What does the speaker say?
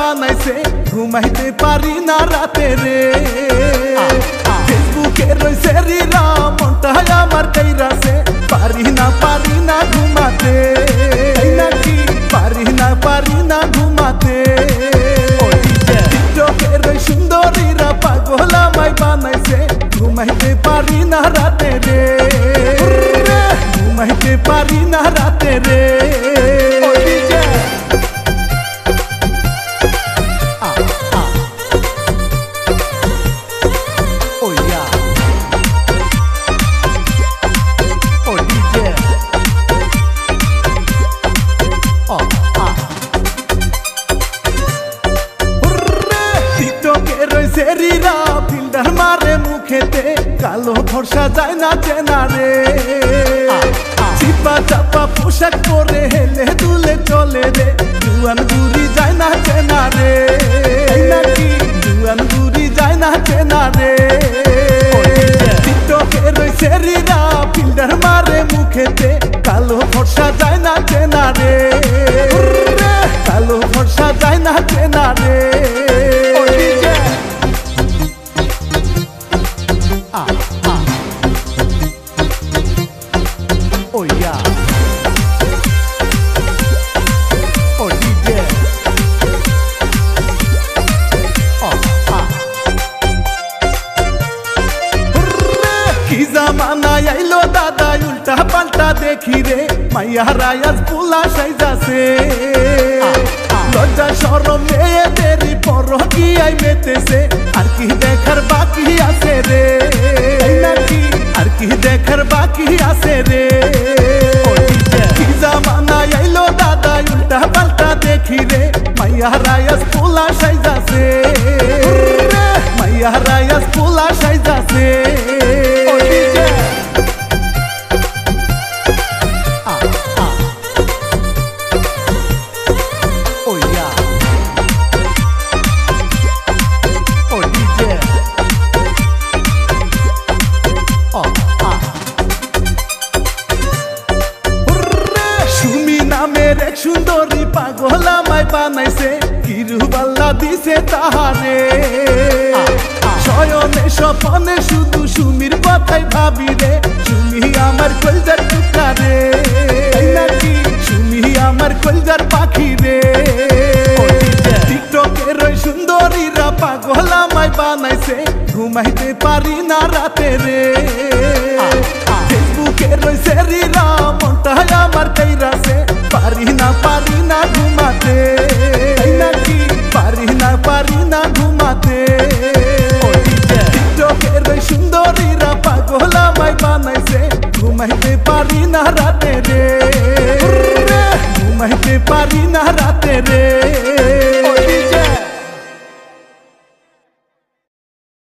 বানাইছে ঘুমাইতে পারি না রাতে রে ফেসবুকে রইছে রিরা মনটা আমার কাইরাছে পারি না ঘুমাতে নাকি পারি না ঘুমাতে টিকটকে রই সুন্দরীরা পাগল আমায় বানাইছে ঘুমাইতে পারি না রাতে রে ঘুমাইতে পারি না রাতে রে ফিল্টার মারে মুখেতে কালো ভরসা যায় না চেনা রে চিপা চাপা পোশাক পরে হেলে দুলে চলে রে জুয়ান গুরি যায় না চেনা রে নাকি জুয়ান গুরি যায় না চেনা রে টিকটকে রইছে রিরা ফিল্টার মারে মুখেতে কালো ভরসা যায় না চেনা রে কালো ভরসা যায় না চেনা রে দাদা উল্টা পাল্টা দেখি রে মাইয়ারা আজ পোলা সাইজাছে লজ্জা শরম মেয়েদের পরকীয়ায় মেতেছে আর কি দেখার বাকি আছে রে নাকি আর কি দেখার বাকি আছে রে কি জামানা আইলো দাদা উল্টা পাল্টা দেখি রে মাইয়ারা আজ পোলা সাইজাছে মাইয়ারা আজ পোলা সাইজাছে সুন্দরী পাগল আমায় বানাইছে কিরুবাল্লা দিছে তাহারে শয়নে স্বপনে শুধু সুমির কথাই ভাবি রে সুমি আমার কলজার টুকরা রে নাকি সুমি আমার কলজার পাখি রে টিকটকে রই সুন্দরীরা পাগল আমায় বানাইছে ঘুমাইতে পারি না রাতে রে ফেসবুকে রইছে রিরা মনটা আমার কাইরাছে পারি না ঘুমাতে নাকি পারি না ঘুমাতে টিকটকে রই সুন্দরীরা পাগল আমায় বানাইছে ঘুমাইতে পারি না রাতে রে ঘুমাইতে পারি না রাতে রে